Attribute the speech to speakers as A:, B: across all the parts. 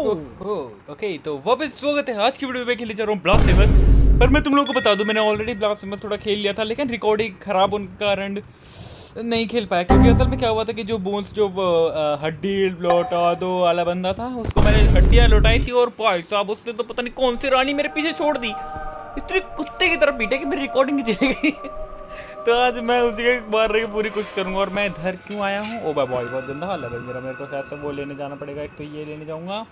A: Okay तो वापस स्वागत है आज की वीडियो में। खेले जा रहा हूँ ब्लास्फेमस। पर मैं तुम लोगों को बता दूं, मैंने ऑलरेडी ब्लास्फेमस थोड़ा खेल लिया था, लेकिन रिकॉर्डिंग खराब होने के कारण नहीं खेल पाया। क्योंकि असल में क्या हुआ था कि जो बोन्स जो हड्डी लौटा दो वाला बंदा था, उसको मैंने हड्डियाँ लौटाई थी और भाई साहब उसने तो पता नहीं कौन सी रानी मेरे पीछे छोड़ दी, इतनी कुत्ते की तरफ पीटे कि मेरी रिकॉर्डिंग चली गई। तो आज मैं उसी के मारने की पूरी कोशिश करूंगा। और मैं इधर क्यों आया हूँ? ओ भाई बहुत गंदा हाल है भाई मेरा। मेरे को शायद से वो लेने जाना पड़ेगा। एक तो ये लेने जाऊंगा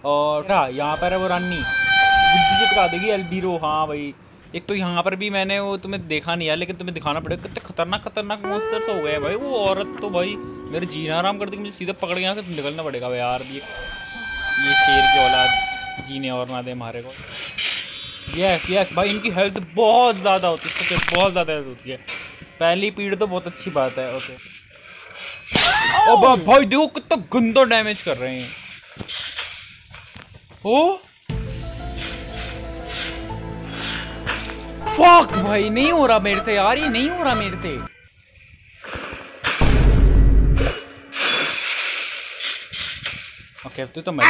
A: और क्या यहाँ पर है वो रानी बुद्धि से टका देगी एल्बीरो। हाँ भाई, एक तो यहाँ पर भी मैंने वो तुम्हें देखा नहीं है, लेकिन तुम्हें दिखाना पड़ेगा। कितने खतरनाक मॉन्स्टर्स हो गए हैं भाई। वो औरत तो भाई मेरे जीना आराम कर देगी, मुझे सीधा पकड़ के यहाँ से निकलना पड़ेगा भाई यार। ये शेर की औलाद जीने और ना दे हमारे को। यस भाई, इनकी हेल्थ बहुत ज़्यादा होती है, बहुत ज़्यादा हेल्थ होती है। पहली पीढ़ तो बहुत अच्छी बात है। ओके ओ भाई देखो कितना गंदा डैमेज कर रहे हैं। ओ फक भाई, नहीं हो रहा मेरे से यार, ये नहीं हो रहा मेरे से। ओके अब तो मैं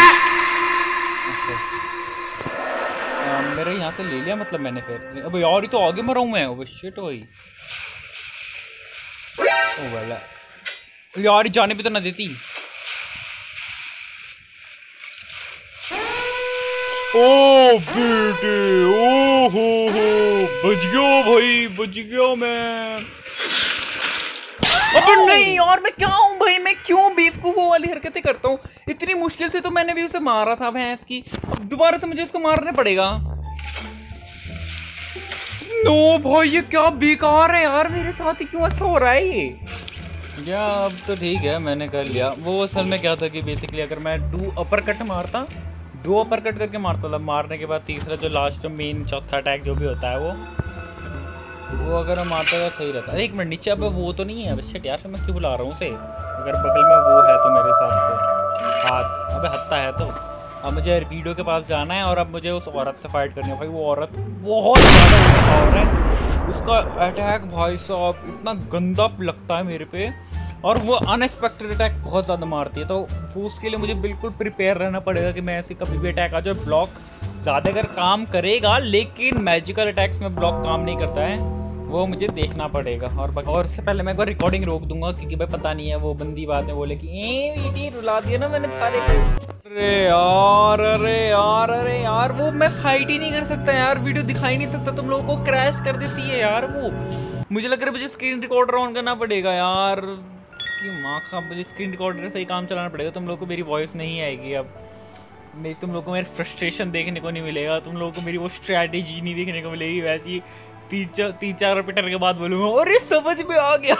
A: मेरे यहाँ से ले लिया मतलब मैंने फिर। अब यार ये तो आगे मरा हूँ मैं। ओ शिट भाई, ओ वाला यार जाने पे तो ना देती। ओ बेटे, ओ हो बच गया भाई, बच गया मैं। अबे नहीं यार, मैं क्या हूँ भाई, मैं क्यों बेवकूफों वाली हरकतें करता हूँ। इतनी मुश्किल से तो मैंने भी उसे मारा था भैंस की, अब दोबारा से मुझे उसको मारना पड़ेगा। नो भाई ये क्या बेकार है यार, मेरे साथ ही क्यों ऐसा हो रहा है ये। या अब तो ठीक है, मैंने कर लिया। वो असल में क्या था कि बेसिकली अगर मैं 2 अपर कट मारता, 2 अपर कट करके मारता था, मारने के बाद तीसरा जो लास्ट मेन चौथा अटैक जो भी होता है वो अगर मैं मारता था सही रहता। अरे एक मिनट, नीचे अब वो तो नहीं है। अब शिट यार, मैं क्यों बुला रहा हूँ उसे? अगर बगल में वो है तो मेरे हिसाब से हाथ, अबे हत्ता है तो। अब मुझे वीडियो के पास जाना है और अब मुझे उस औरत से फाइट करनी है। भाई वो औरत बहुत ज़्यादा पावर है, उसका अटैक भाई साहब इतना गंदा लगता है मेरे पे, और वो अनएक्सपेक्टेड अटैक बहुत ज़्यादा मारती है। तो उसके लिए मुझे बिल्कुल प्रिपेयर रहना पड़ेगा कि मैं ऐसे कभी भी अटैक आ जाए। ब्लॉक ज़्यादा अगर काम करेगा, लेकिन मैजिकल अटैक्स में ब्लॉक काम नहीं करता है, वो मुझे देखना पड़ेगा। और उससे पहले मैं एक बार रिकॉर्डिंग रोक दूंगा, क्योंकि भाई पता नहीं है वो बंदी बाद में बोले कि वीडियो रुला दिया ना मैंने थारे को। अरे यार वो मैं फाइट ही नहीं कर सकता यार, वीडियो दिखा ही नहीं सकता, तुम लोगों को क्रैश कर देती है यार वो। मुझे लग रहा है मुझे स्क्रीन रिकॉर्डर ऑन करना पड़ेगा यार। इसकी माँ का, मुझे स्क्रीन रिकॉर्डर से ही काम चलाना पड़ेगा। तुम लोगों को मेरी वॉइस नहीं आएगी अब, नहीं तुम लोगों को मेरी फ्रस्ट्रेशन देखने को नहीं मिलेगा, तुम लोगों को मेरी वो स्ट्रैटेजी नहीं देखने को मिलेगी। वैसी 3-4 रिपीटर के बाद बोलूँगा अरे समझ में आ गया।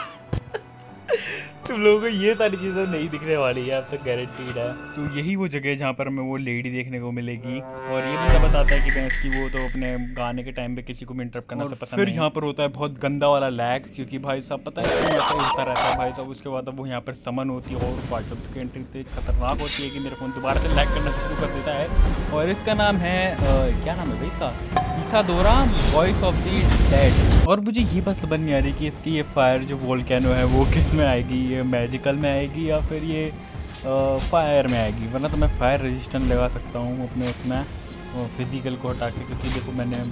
A: तुम लोगों को ये सारी चीज़ें नहीं दिखने वाली है, अब तक गारंटीड है। तो यही वो जगह है जहाँ पर हमें वो लेडी देखने को मिलेगी। और ये मुझे बताता है कि मैं इसकी वो तो अपने गाने के टाइम पे किसी को भी इंटरप्ट करना से पसंद नहीं। फिर यहाँ पर होता है बहुत गंदा वाला लैग, क्योंकि भाई साहब पता है ऐसा होता रहता है भाई साहब। उसके बाद वो यहाँ पर समन होती है और भाई साहब उसकी एंट्री इतनी खतरनाक होती है कि मेरे फ़ोन दोबारा से लैग करना शुरू कर देता है। और इसका नाम है क्या नाम है भाई इसका? इसादोरा वॉइस ऑफ द डेड। और मुझे ये बात समझ नहीं आ रही कि इसकी ये फायर जो वोल्केनो है वो किस में आएगी, ये मैजिकल में आएगी या फिर ये फायर में आएगी। वरना तो मैं फायर रेजिस्टेंट लगा सकता हूँ अपने उसमें फिजिकल को हटा के, क्योंकि देखो मैंने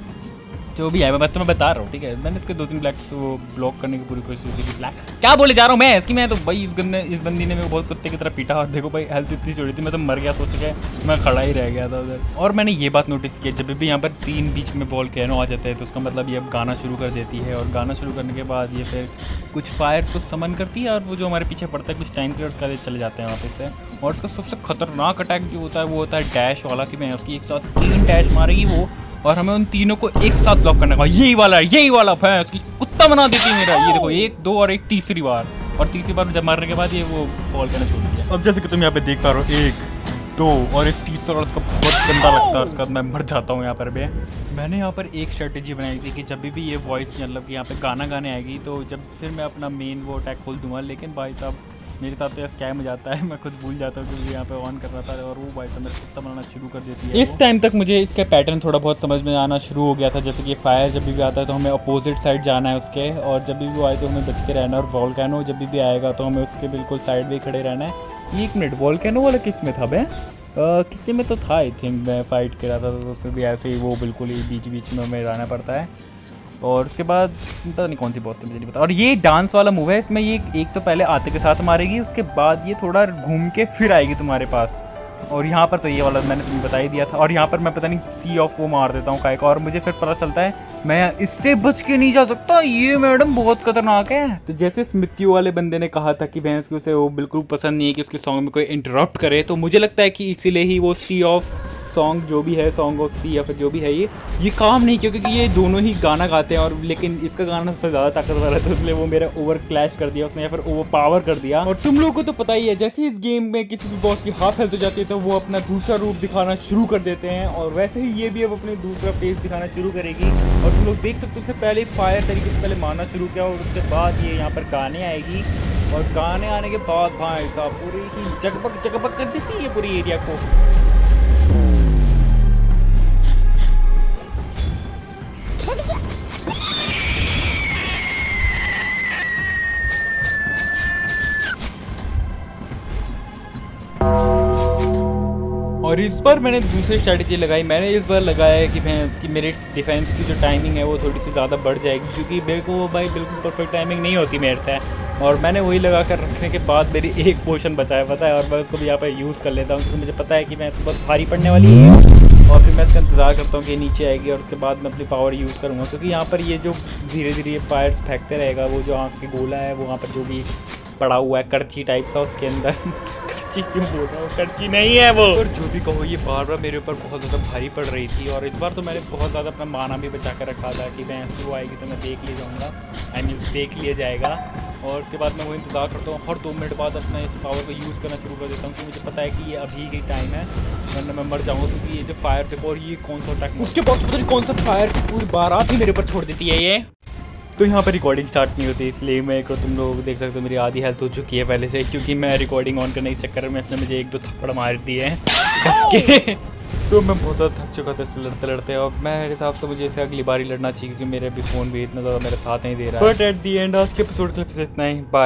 A: जो भी है मैं बस तो मैं बता रहा हूँ, ठीक है। मैंने इसके 2-3 ब्लैक तो ब्लॉक करने की पूरी कोशिश की। ब्लैक क्या बोले जा रहा हूँ मैं इसकी। मैं तो भाई इस बंदी ने मेरे को बहुत कुत्ते की तरह पीटा, और देखो भाई हेल्थ इतनी छोड़ी थी, मैं तो मर गया सोच के, मैं खड़ा ही रह गया था उधर। और मैंने ये बात नोटिस की, जब भी यहाँ पर 3 बीच में वोल्केनो आ जाता है तो उसका मतलब ये अब गाना शुरू कर देती है। और गाना शुरू करने के बाद ये फिर कुछ फायर्स को समन करती है, और वो जो हमारे पीछे पड़ता है कुछ टाइम पीरियड्स का चले जाते हैं वापस से। और उसका सबसे खतरनाक अटैक जो होता है वो होता है डैश वाला, कि मैं उसकी एक साथ 3 डैश मारेगी वो, और हमें उन तीनों को एक साथ ब्लॉक करने का। यही वाला भैंस की कुत्ता बना देती है मेरा। ये देखो 1, 2 और एक तीसरी बार, और तीसरी बार जब मारने के बाद ये वो फॉल करना छोड़ दिया। अब जैसे कि तुम यहाँ पे देख पा रहे हो 1, 2 और एक तीसरा, और उसका बहुत गंदा लगता है। उसके बाद मैं मर जाता हूँ यहाँ पर भी। मैंने यहाँ पर एक स्ट्रेटेजी बनाई थी कि जब भी ये वॉइस मतलब कि यहाँ पे गाना गाने आएगी तो जब फिर मैं अपना मेन वो अटैक खोल दूंगा। लेकिन भाई साहब मेरे साथ तो यह स्कैम हो जाता है, मैं खुद भूल जाता हूँ क्योंकि यहाँ पे ऑन कर रहा था, और वो भाई साहब मेरे कुत्ता बनाना शुरू कर देती है। इस टाइम तक मुझे इसका पैटर्न थोड़ा बहुत समझ में आना शुरू हो गया था। जैसे कि फायर जब भी आता है तो हमें अपोजिट साइड जाना है उसके, और जब भी वो आए तो हमें बच के रहना है। और वोल्केनो जब भी आएगा तो हमें उसके बिल्कुल साइड भी खड़े रहना है। 1 मिनट, वोल्केनो वाला किस में था बे? किसी में तो था आई थिंक, मैं फाइट कर रहा था तो उसमें भी ऐसे ही वो बिल्कुल ही बीच बीच में हमें रहना पड़ता है। और उसके बाद पता नहीं कौन सी बॉस थी, मुझे नहीं पता। और ये डांस वाला मूव है, इसमें ये एक तो पहले आते के साथ मारेगी, उसके बाद ये थोड़ा घूम के फिर आएगी तुम्हारे पास। और यहाँ पर तो ये वाला मैंने तुम्हें बता ही दिया था। और यहाँ पर मैं पता नहीं सी ऑफ वो मार देता हूँ काय का, और मुझे फिर पता चलता है मैं इससे बच के नहीं जा सकता, ये मैडम बहुत खतरनाक है। तो जैसे इस मृत्यु वाले बंदे ने कहा था कि भैंस को उसे वो बिल्कुल पसंद नहीं है कि उसके सॉन्ग में कोई इंटरप्ट करे, तो मुझे लगता है कि इसीलिए ही वो सी ऑफ सॉन्ग जो भी है, सॉन्ग ऑफ सी या फिर जो भी है, ये काम नहीं किया, क्योंकि ये दोनों ही गाना गाते हैं। और लेकिन इसका गाना सबसे ज़्यादा ताकतवर है, तो इसलिए वो मेरा ओवर क्लैश कर दिया उसने, या फिर ओवर पावर कर दिया। और तुम लोगों को तो पता ही है, जैसे इस गेम में किसी भी बॉस की हाफ हेल्थ हो जाती है तो वो अपना दूसरा रूप दिखाना शुरू कर देते हैं, और वैसे ही ये भी अब अपने दूसरा फेस दिखाना शुरू करेगी। और तुम लोग देख सकते हो, उससे पहले फायर तरीके से पहले मारना शुरू किया, और उसके बाद ये यहाँ पर गाने आएगी, और गाने आने के बाद भाई साहब पूरी ही जगबग जगबग कर देती है पूरी एरिया को। और इस बार मैंने दूसरी स्ट्रैटेजी लगाई, मैंने इस बार लगाया है कि भैंस की मेरे डिफेंस की जो टाइमिंग है वो थोड़ी सी ज़्यादा बढ़ जाएगी, क्योंकि मेरे को भाई बिल्कुल परफेक्ट टाइमिंग नहीं होती मेरे से। और मैंने वही लगा कर रखने के बाद मेरी एक पोशन बचा है पता है, और मैं उसको भी यहाँ पर यूज़ कर लेता हूँ, क्योंकि मुझे पता है कि मैं बहुत भारी पड़ने वाली है। और फिर मैं इसका इंतज़ार करता हूँ कि नीचे आएगी, और उसके बाद मैं अपनी पावर यूज़ करूँगा, क्योंकि यहाँ पर ये जो धीरे धीरे ये फायर्स फेंकते रहेगा, वो जो आँख की गोला है वो वहाँ पर जो भी पड़ा हुआ है करची टाइप सा उसके अंदर करची क्यों बोल रहा हूँ, करची नहीं है वो। और जो भी कहो, ये बार बार मेरे ऊपर बहुत ज़्यादा भारी पड़ रही थी, और इस बार तो मैंने बहुत ज़्यादा अपना माना भी बचा कर रखा था कि मैं ऐसे वो आएगी तो मैं देख ले जाऊँगा, आई मीन देख लिया जाएगा। और उसके बाद मैं वो इंतज़ार करता हूँ, हर 2 मिनट बाद अपना इस पावर को यूज़ करना शुरू कर देता हूँ, क्योंकि मुझे पता है कि ये अभी की टाइम है, वरना मैं मर जाऊँगा। क्योंकि ये जो फायर देखो, और ये कौन सा अटैक, उसके बाद पता नहीं कौन सा फायर की पूरी बारात ही मेरे ऊपर छोड़ देती है ये। तो यहाँ पर रिकॉर्डिंग स्टार्ट नहीं होती, इसलिए मेरे को तुम लोग देख सकते हो मेरी आधी हेल्थ हो चुकी है पहले से, क्योंकि मैं रिकॉर्डिंग ऑन करने के चक्कर में इसने मुझे 1-2 थप्पड़ मार दिए हैं कस के। तो मैं बहुत ज़्यादा थक चुका था इससे लड़ते लड़ते, और मेरे हिसाब से मुझे इसे अगली बार ही लड़ना चाहिए, क्योंकि मेरे अभी फ़ोन भी इतना ज़्यादा मेरे साथ नहीं दे रहा है। बट एट दी एंड आज के एपिसोड के लिए इतना ही, बाय।